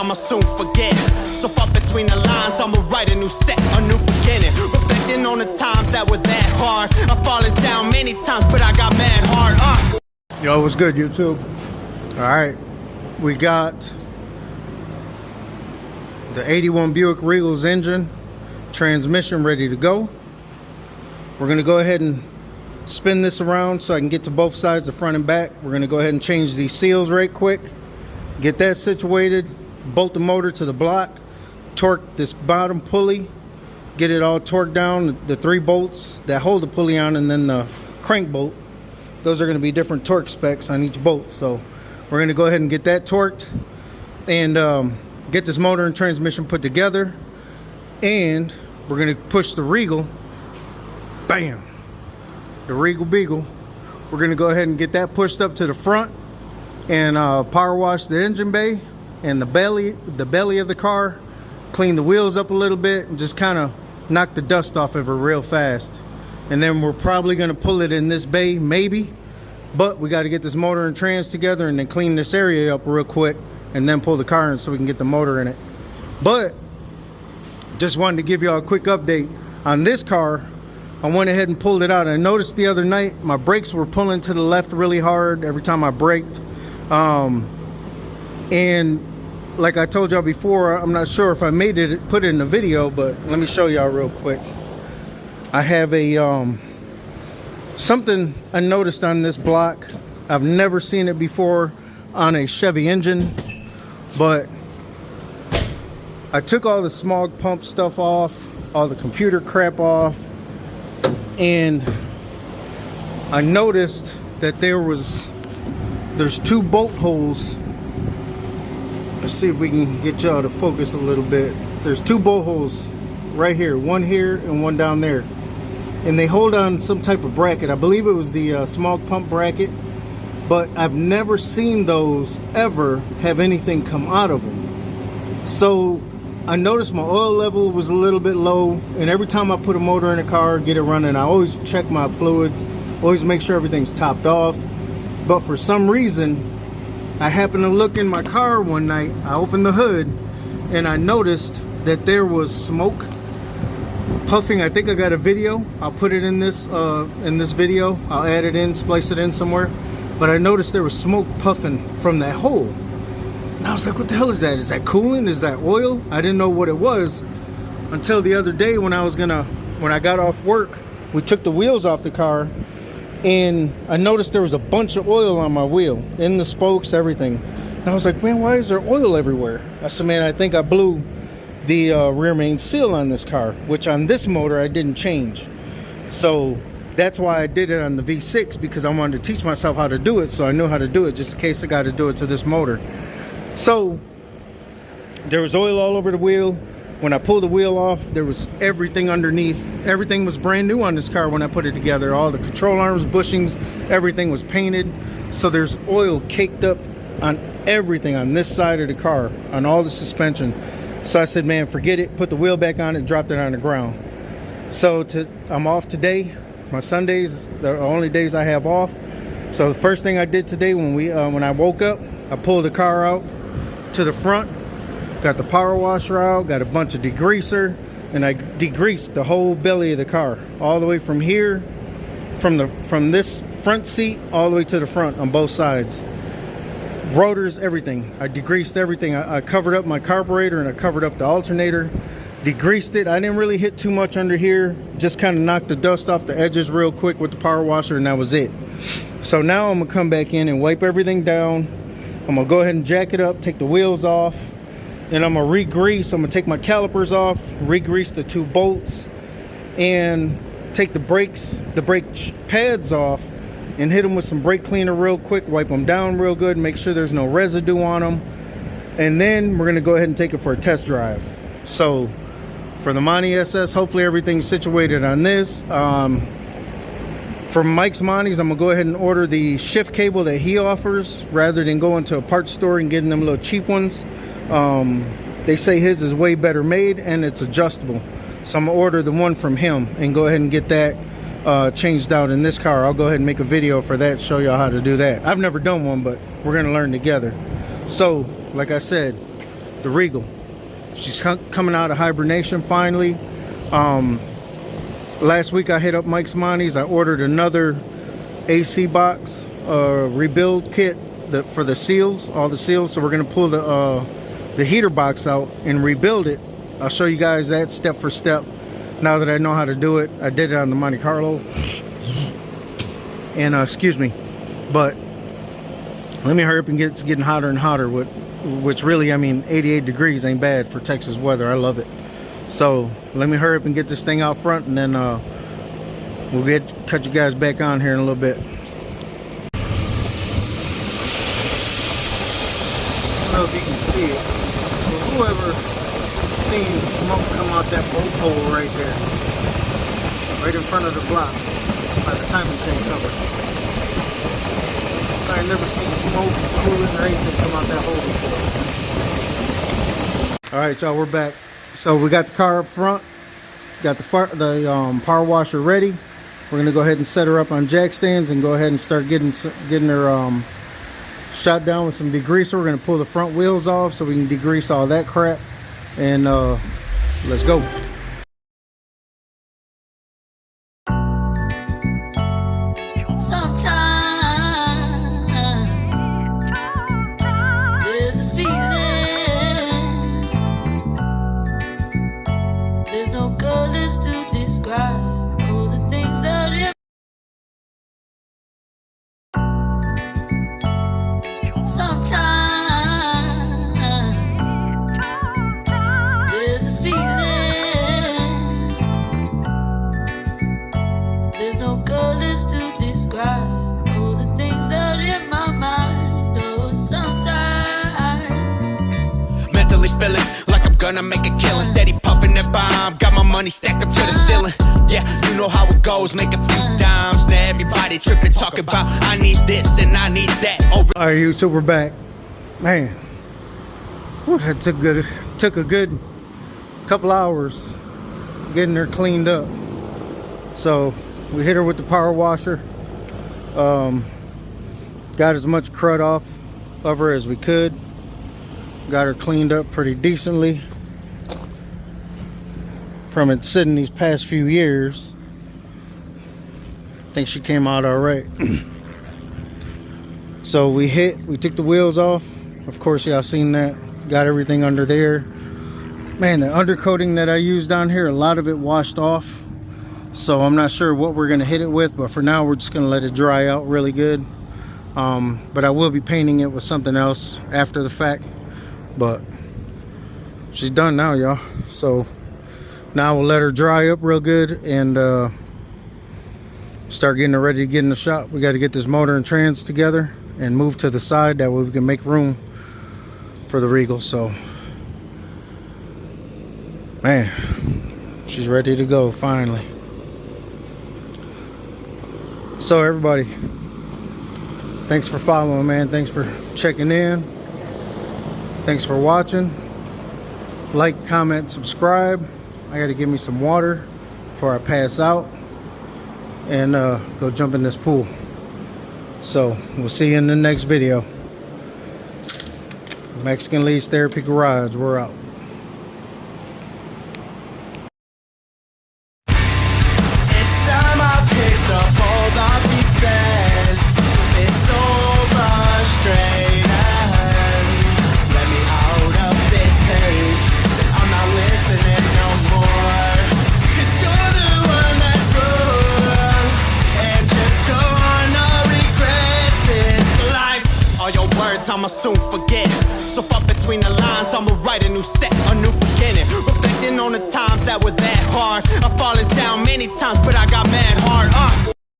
I'ma soon forget. So far between the lines, I'ma write a new set, a new beginning. Reflecting on the times that were that hard. I've fallen down many times, but I got mad hard. Yo, what's good, YouTube? Alright, we got the 81 Buick Regal's engine, transmission ready to go. We're going to go ahead and spin this around so I can get to both sides, the front and back. We're going to go ahead and change these seals right quick, get that situated, bolt the motor to the block, torque this bottom pulley, get it all torqued down, the 3 bolts that hold the pulley on, and then the crank bolt. Those are going to be different torque specs on each bolt. So we're going to go ahead and get that torqued and get this motor and transmission put together, and we're going to push the Regal, bam, the Regal Beagle. We're going to go ahead and get that pushed up to the front and power wash the engine bay and the belly of the car, clean the wheels up a little bit, and just kind of knock the dust off of it real fast. And then we're probably going to pull it in this bay, maybe, but we got to get this motor and trans together and then clean this area up real quick and then pull the car in so we can get the motor in it. But just wanted to give y'all a quick update on this car. I went ahead and pulled it out. I noticed the other night my brakes were pulling to the left really hard every time I braked, and like I told y'all before, I'm not sure if I put it in the video, but let me show y'all real quick. I have a something I noticed on this block. I've never seen it before on a Chevy engine, but I took all the smog pump stuff off, all the computer crap off, and I noticed that there's 2 bolt holes. Let's see if we can get y'all to focus a little bit. There's 2 bolt holes right here, one here and one down there, and they hold on some type of bracket. I believe it was the smog pump bracket, but I've never seen those ever have anything come out of them. So I noticed my oil level was a little bit low, and every time I put a motor in a car, get it running, I always check my fluids, always make sure everything's topped off. But for some reason, I happened to look in my car one night, I opened the hood, and I noticed that there was smoke puffing. I think I got a video. I'll put it in this video. I'll add it in, splice it in somewhere. But I noticed there was smoke puffing from that hole. And I was like, what the hell is that? Is that coolant? Is that oil? I didn't know what it was until the other day when I got off work. We took the wheels off the car, and I noticed there was a bunch of oil on my wheel, in the spokes, everything. And I was like, man, why is there oil everywhere? I said, man, I think I blew the rear main seal on this car, which on this motor I didn't change. So that's why I did it on the V6, because I wanted to teach myself how to do it, so I knew how to do it just in case I got to do it to this motor. So there was oil all over the wheel. When I pulled the wheel off, there was everything underneath. Everything was brand new on this car when I put it together. All the control arms, bushings, everything was painted. So there's oil caked up on everything on this side of the car, on all the suspension. So I said, man, forget it. Put the wheel back on it, dropped it on the ground. So I'm off today. My Sundays, the only days I have off. So the first thing I did today when I woke up, I pulled the car out to the front, got the power washer out, got a bunch of degreaser, and I degreased the whole belly of the car all the way from here, from this front seat all the way to the front on both sides. Rotors, everything. I degreased everything. I covered up my carburetor and I covered up the alternator, degreased it. I didn't really hit too much under here, just kind of knocked the dust off the edges real quick with the power washer, and that was it. So now I'm gonna come back in and wipe everything down. I'm gonna go ahead and jack it up, take the wheels off, and I'm gonna re-grease. I'm gonna take my calipers off, re-grease the 2 bolts, and take the brake pads off and hit them with some brake cleaner real quick, wipe them down real good, make sure there's no residue on them, and then we're gonna go ahead and take it for a test drive. So for the Monty SS, hopefully everything's situated on this. From Mike's Monty's, I'm gonna go ahead and order the shift cable that he offers rather than going to a parts store and getting them little cheap ones. They say his is way better made and it's adjustable. So I'm gonna order the one from him and go ahead and get that changed out in this car. I'll go ahead and make a video for that, show y'all how to do that. I've never done one, but we're gonna learn together. So like I said, the Regal. She's coming out of hibernation finally. Last week I hit up Mike's Monty's. I ordered another AC box rebuild kit for the seals, all the seals. So we're gonna pull the heater box out and rebuild it. I'll show you guys that step for step. Now that I know how to do it, I did it on the Monte Carlo. And excuse me, but let me hurry up and it's getting hotter and hotter. Which really, I mean, 88 degrees ain't bad for Texas weather. I love it. So let me hurry up and get this thing out front, and then we'll cut you guys back on here in a little bit. I don't know if you can see it, but whoever seen smoke come out that bolt hole right there, right in front of the block by the timing chain cover. I've never seen smoke, fluid, or anything come out that hole before. All right, y'all, we're back. So we got the car up front, got the power washer ready. We're gonna go ahead and set her up on jack stands and go ahead and start getting her shot down with some degreaser. We're gonna pull the front wheels off so we can degrease all that crap, and let's go. Feeling like I'm gonna make a killing, steady puffing that bomb, got my money stacked up to the ceiling. Yeah, you know how it goes, make a few dimes. Now everybody tripping, talking about I need this and I need that. Oh, all right, YouTube, we're back. Man, it took a good couple hours getting her cleaned up. So we hit her with the power washer, got as much crud off of her as we could. Got her cleaned up pretty decently from it sitting these past few years. I think she came out all right. So we took the wheels off. Of course, y'all seen that. Got everything under there. Man, the undercoating that I used down here, a lot of it washed off. So I'm not sure what we're gonna hit it with, but for now we're just gonna let it dry out really good. But I will be painting it with something else after the fact. But she's done now, y'all. So now we'll let her dry up real good and start getting her ready to get in the shop. We got to get this motor and trans together and move to the side, that way we can make room for the Regal. So man, she's ready to go finally. So everybody, thanks for following, man. Thanks for checking in. Thanks for watching. Like, comment, subscribe. I gotta get me some water before I pass out and go jump in this pool. So we'll see you in the next video. Mexican Lee's Therapy Garage, we're out. I'ma soon forget. So far between the lines, I'ma write a new set, a new beginning. Reflecting on the times that were that hard. I've fallen down many times, but I got mad hard.